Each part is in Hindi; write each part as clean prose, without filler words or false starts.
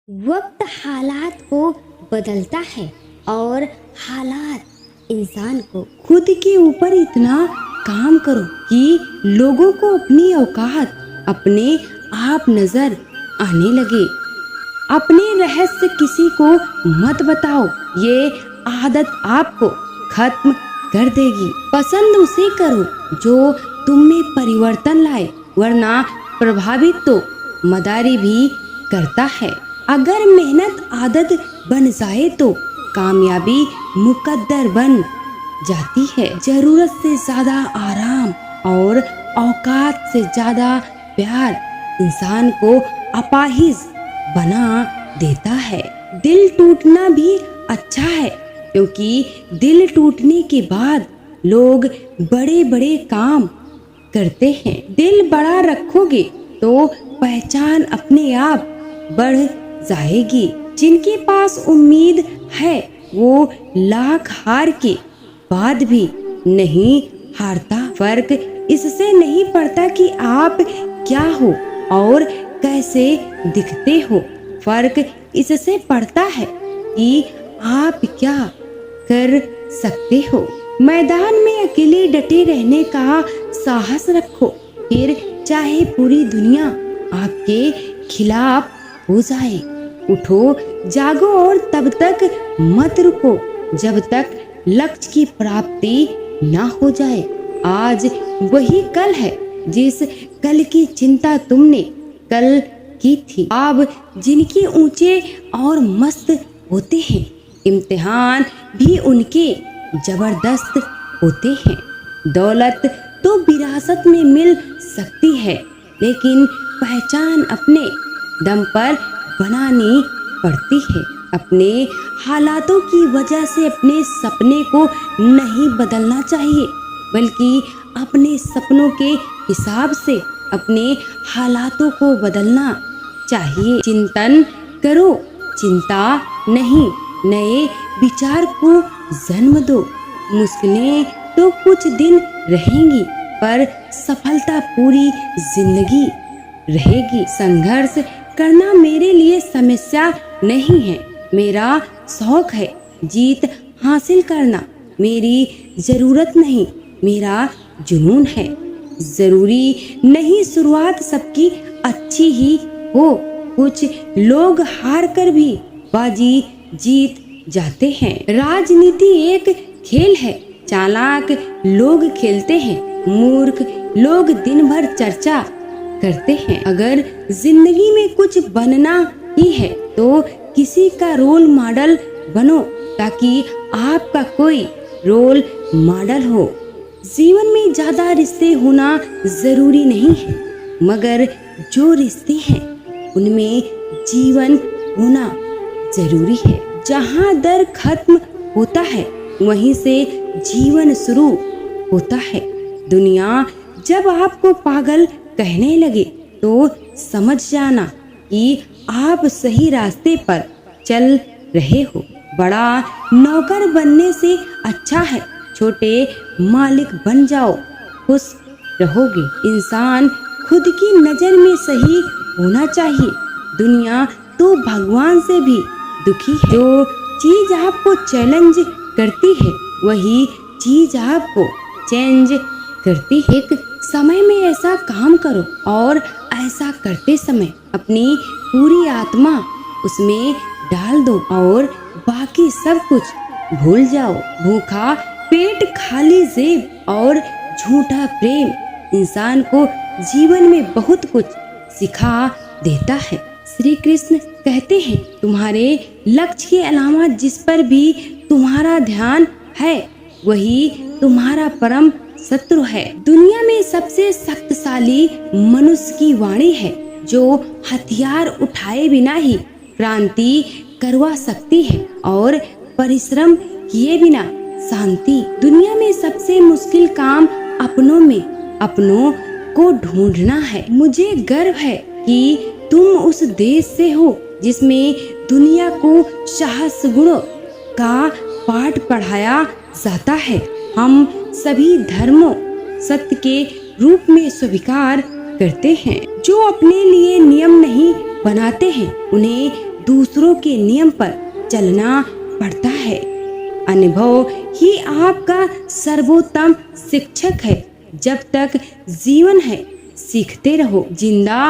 वक्त हालात को बदलता है और हालात इंसान को। खुद के ऊपर इतना काम करो कि लोगों को अपनी औकात अपने आप नजर आने लगे। अपने रहस्य किसी को मत बताओ, ये आदत आपको खत्म कर देगी। पसंद उसे करो जो तुम में परिवर्तन लाए, वरना प्रभावित तो मदारी भी करता है। अगर मेहनत आदत बन जाए तो कामयाबी मुकद्दर बन जाती है। जरूरत से ज्यादा आराम और औकात से ज्यादा प्यार इंसान को अपाहिज बना देता है। दिल टूटना भी अच्छा है, क्योंकि दिल टूटने के बाद लोग बड़े बड़े काम करते हैं। दिल बड़ा रखोगे तो पहचान अपने आप बढ़ जाएगी। जिनके पास उम्मीद है वो लाख हार के बाद भी नहीं हारता। फर्क इससे नहीं पड़ता कि आप क्या हो और कैसे दिखते हो, फर्क इससे पड़ता है कि आप क्या कर सकते हो। मैदान में अकेले डटे रहने का साहस रखो, फिर चाहे पूरी दुनिया आपके खिलाफ हो जाए। उठो, जागो और तब तक मत रुको जब तक लक्ष्य की प्राप्ति ना हो जाए। आज वही कल है जिस कल की चिंता तुमने कल की थी। आप जिनके ऊंचे और मस्त होते हैं, इम्तिहान भी उनके जबरदस्त होते हैं। दौलत तो विरासत में मिल सकती है, लेकिन पहचान अपने दम पर बनानी पड़ती है। अपने हालातों की वजह से अपने सपने को नहीं बदलना चाहिए, बल्कि अपने सपनों के हिसाब से अपने हालातों को बदलना चाहिए। चिंतन करो, चिंता नहीं। नए विचार को जन्म दो। मुश्किलें तो कुछ दिन रहेंगी, पर सफलता पूरी जिंदगी रहेगी। संघर्ष करना मेरे लिए समस्या नहीं है, मेरा शौक है। जीत हासिल करना मेरी जरूरत नहीं, मेरा जुनून है। जरूरी नहीं शुरुआत सबकी अच्छी ही हो, कुछ लोग हार कर भी बाजी जीत जाते हैं। राजनीति एक खेल है, चालाक लोग खेलते हैं, मूर्ख लोग दिन भर चर्चा करते हैं। अगर जिंदगी में कुछ बनना ही है तो किसी का रोल मॉडल बनो, ताकि आपका कोई रोल मॉडल हो। जीवन में ज्यादा रिश्ते होना जरूरी नहीं है, मगर जो रिश्ते हैं उनमें जीवन होना जरूरी है। जहाँ दर खत्म होता है वहीं से जीवन शुरू होता है। दुनिया जब आपको पागल कहने लगे तो समझ जाना कि आप सही रास्ते पर चल रहे हो। बड़ा नौकर बनने से अच्छा है छोटे मालिक बन जाओ, खुश रहोगे। इंसान खुद की नजर में सही होना चाहिए। दुनिया तो भगवान से भी दुखी है। जो चीज आपको चैलेंज करती है वही चीज आपको चेंज करती है। एक समय में ऐसा काम करो और ऐसा करते समय अपनी पूरी आत्मा उसमें डाल दो और बाकी सब कुछ भूल जाओ। भूखा पेट, खाली जेब और झूठा प्रेम इंसान को जीवन में बहुत कुछ सिखा देता है। श्री कृष्ण कहते हैं, तुम्हारे लक्ष्य के अलावा जिस पर भी तुम्हारा ध्यान है वही तुम्हारा परम शत्रु है। दुनिया में सबसे शक्तिशाली मनुष्य की वाणी है, जो हथियार उठाए बिना ही क्रांति करवा सकती है और परिश्रम किए बिना शांति। दुनिया में सबसे मुश्किल काम अपनों में अपनों को ढूंढना है। मुझे गर्व है कि तुम उस देश से हो जिसमें दुनिया को साहस गुणों का पाठ पढ़ाया जाता है। हम सभी धर्मों सत्य के रूप में स्वीकार करते हैं। जो अपने लिए नियम नहीं बनाते हैं उन्हें दूसरों के नियम पर चलना पड़ता है। अनुभव ही आपका सर्वोत्तम शिक्षक है। जब तक जीवन है सीखते रहो। जिंदा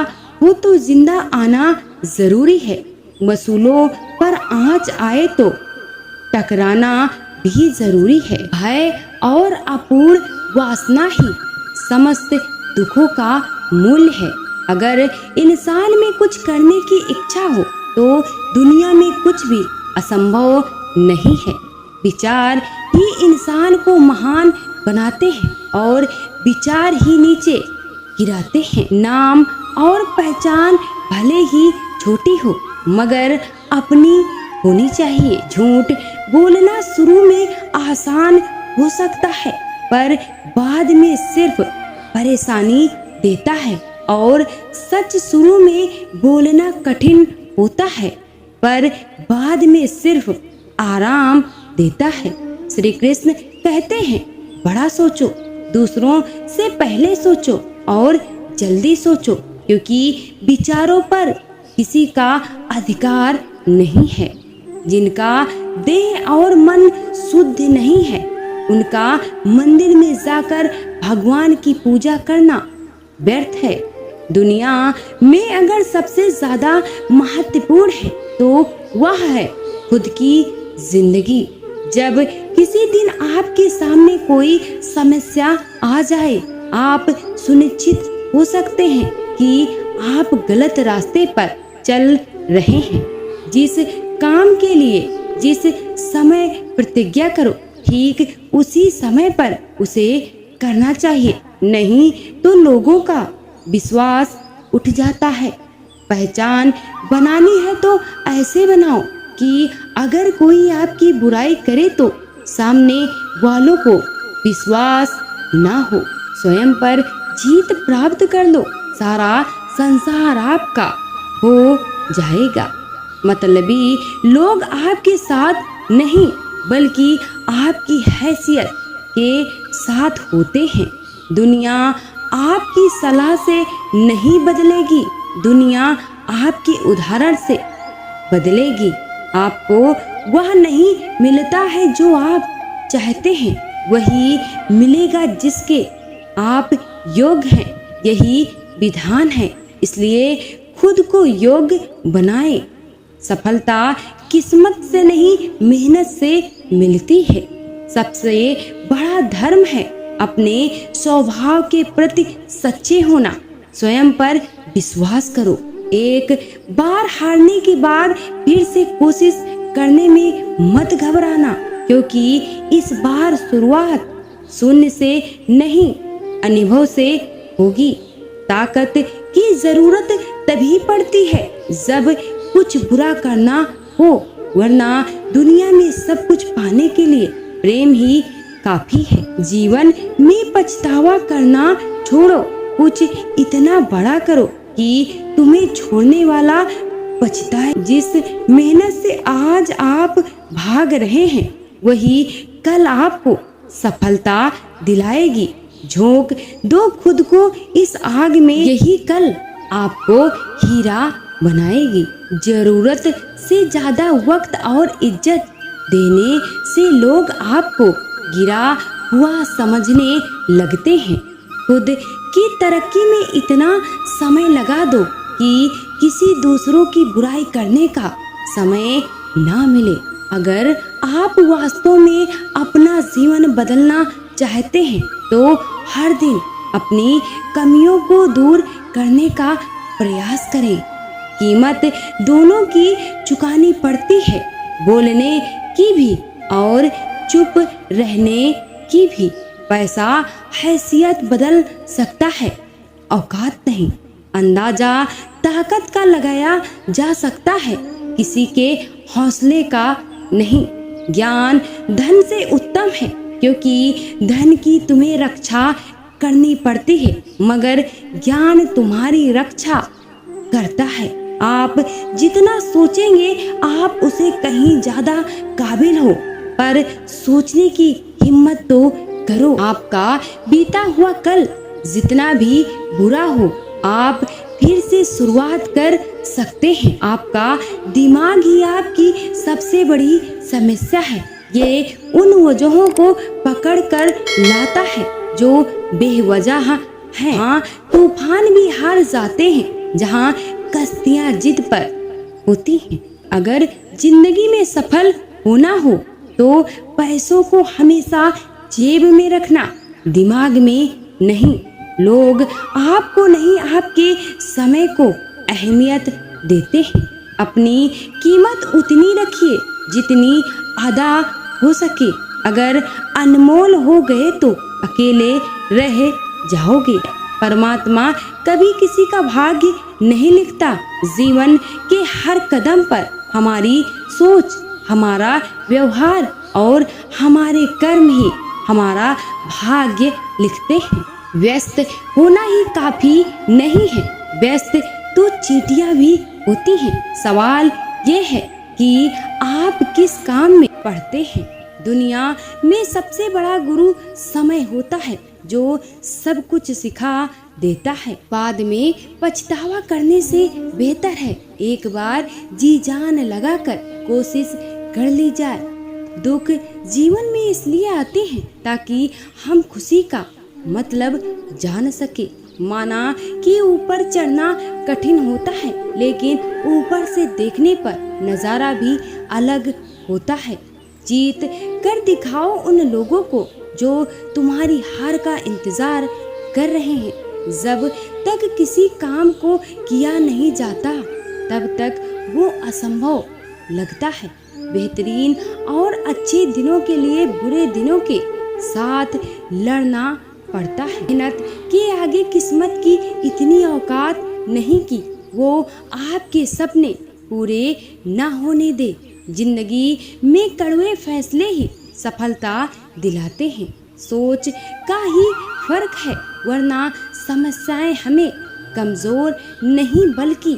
हो तो जिंदा आना जरूरी है। वसूलों पर आँच आए तो टकराना भी जरूरी है। भय और अपूर्ण वासना ही समस्त दुखों का मूल है। अगर इंसान में कुछ करने की इच्छा हो तो दुनिया में कुछ भी असंभव नहीं है। विचार ही इंसान को महान बनाते हैं और विचार ही नीचे गिराते हैं। नाम और पहचान भले ही छोटी हो मगर अपनी होनी चाहिए। झूठ बोलना शुरू में आसान हो सकता है पर बाद में सिर्फ परेशानी देता है और सच शुरू में बोलना कठिन होता है पर बाद में सिर्फ आराम देता है। श्री कृष्ण कहते हैं, बड़ा सोचो, दूसरों से पहले सोचो और जल्दी सोचो, क्योंकि विचारों पर किसी का अधिकार नहीं है। जिनका देह और मन शुद्ध नहीं है उनका मंदिर में जाकर भगवान की पूजा करना व्यर्थ है। दुनिया में अगर सबसे ज्यादा महत्वपूर्ण है तो वह है खुद की जिंदगी। जब किसी दिन आपके सामने कोई समस्या आ जाए आप सुनिश्चित हो सकते हैं कि आप गलत रास्ते पर चल रहे हैं। जिस काम के लिए जिस समय प्रतिज्ञा करो ठीक उसी समय पर उसे करना चाहिए, नहीं तो लोगों का विश्वास उठ जाता है। पहचान बनानी है तो ऐसे बनाओ कि अगर कोई आपकी बुराई करे तो सामने वालों को विश्वास ना हो। स्वयं पर जीत प्राप्त कर लो, सारा संसार आपका हो जाएगा। मतलबी लोग आपके साथ नहीं बल्कि आपकी हैसियत के साथ होते हैं। दुनिया आपकी सलाह से नहीं बदलेगी, दुनिया आपके उदाहरण से बदलेगी। आपको वह नहीं मिलता है जो आप चाहते हैं, वही मिलेगा जिसके आप योग्य हैं। यही विधान है, इसलिए खुद को योग्य बनाएं। सफलता किस्मत से नहीं मेहनत से मिलती है। सबसे बड़ा धर्म है अपने स्वभाव के प्रति सच्चे होना। स्वयं पर विश्वास करो। एक बार हारने के बाद फिर से कोशिश करने में मत घबराना, क्योंकि इस बार शुरुआत शून्य से नहीं अनुभव से होगी। ताकत की जरूरत तभी पड़ती है जब कुछ बुरा करना हो, वरना दुनिया में सब कुछ पाने के लिए प्रेम ही काफी है। जीवन में पछतावा करना छोड़ो, कुछ इतना बड़ा करो कि तुम्हें छोड़ने वाला पछताए। जिस मेहनत से आज आप भाग रहे हैं वही कल आपको सफलता दिलाएगी। झोंक दो खुद को इस आग में, यही कल आपको हीरा बनाएगी। जरूरत से ज्यादा वक्त और इज्जत देने से लोग आपको गिरा हुआ समझने लगते हैं। खुद की तरक्की में इतना समय लगा दो कि किसी दूसरों की बुराई करने का समय ना मिले। अगर आप वास्तव में अपना जीवन बदलना चाहते हैं तो हर दिन अपनी कमियों को दूर करने का प्रयास करें। कीमत दोनों की चुकानी पड़ती है, बोलने की भी और चुप रहने की भी। पैसा हैसियत बदल सकता है, औकात नहीं। अंदाजा ताकत का लगाया जा सकता है, किसी के हौसले का नहीं। ज्ञान धन से उत्तम है, क्योंकि धन की तुम्हें रक्षा करनी पड़ती है मगर ज्ञान तुम्हारी रक्षा करता है। आप जितना सोचेंगे आप उसे कहीं ज्यादा काबिल हो, पर सोचने की हिम्मत तो करो। आपका बीता हुआ कल जितना भी बुरा हो आप फिर से शुरुआत कर सकते हैं। आपका दिमाग ही आपकी सबसे बड़ी समस्या है। ये उन वजहों को पकड़ कर लाता है जो बेवजह हैं। हाँ, तूफान भी हार जाते हैं जहाँ कश्तियाँ जिद पर होती हैं। अगर जिंदगी में सफल होना हो तो पैसों को हमेशा जेब में रखना, दिमाग में नहीं। लोग आपको नहीं, आपके समय को अहमियत देते हैं। अपनी कीमत उतनी रखिए जितनी अदा हो सके। अगर अनमोल हो गए तो अकेले रह जाओगे। परमात्मा कभी किसी का भाग्य नहीं लिखता। जीवन के हर कदम पर हमारी सोच, हमारा व्यवहार और हमारे कर्म ही हमारा भाग्य लिखते हैं। व्यस्त होना ही काफी नहीं है, व्यस्त तो चींटियां भी होती हैं। सवाल ये है कि आप किस काम में पढ़ते हैं। दुनिया में सबसे बड़ा गुरु समय होता है जो सब कुछ सिखा देता है। बाद में पछतावा करने से बेहतर है एक बार जी जान लगाकर कोशिश कर ली जाए। दुख जीवन में इसलिए आते हैं ताकि हम खुशी का मतलब जान सके। माना कि ऊपर चढ़ना कठिन होता है, लेकिन ऊपर से देखने पर नजारा भी अलग होता है। जीत कर दिखाओ उन लोगों को जो तुम्हारी हार का इंतजार कर रहे हैं। जब तक किसी काम को किया नहीं जाता तब तक वो असंभव लगता है। बेहतरीन और अच्छे दिनों के लिए बुरे दिनों के साथ लड़ना पड़ता है। मेहनत के आगे किस्मत की इतनी औकात नहीं कि वो आपके सपने पूरे न होने दे। जिंदगी में कड़वे फैसले ही सफलता दिलाते हैं। सोच का ही फर्क है, वरना समस्याएं हमें कमजोर नहीं बल्कि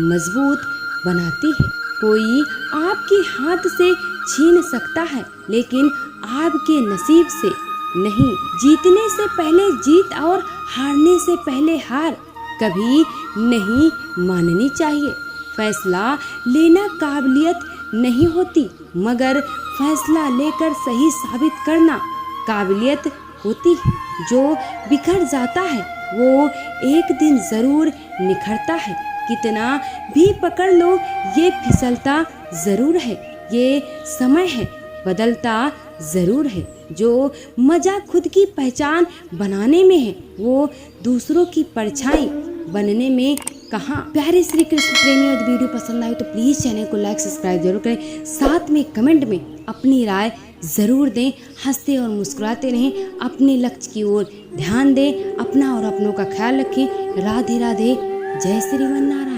मजबूत बनाती है। कोई आपके हाथ से छीन सकता है, लेकिन आपके नसीब से नहीं। जीतने से पहले जीत और हारने से पहले हार कभी नहीं माननी चाहिए। फैसला लेना काबिलियत नहीं होती, मगर फैसला लेकर सही साबित करना काबिलियत होती है। जो बिखर जाता है वो एक दिन जरूर निखरता है। कितना भी पकड़ लो ये फिसलता जरूर है। ये समय है बदलता जरूर है। जो मजा खुद की पहचान बनाने में है वो दूसरों की परछाई बनने में कहाँ। प्यारे श्री कृष्ण प्रेमी, यदि वीडियो पसंद आए तो प्लीज चैनल को लाइक सब्सक्राइब जरूर करें। साथ में कमेंट में अपनी राय जरूर दें। हंसते और मुस्कुराते रहें, अपने लक्ष्य की ओर ध्यान दें, अपना और अपनों का ख्याल रखें। राधे राधे, जय श्री नारायण।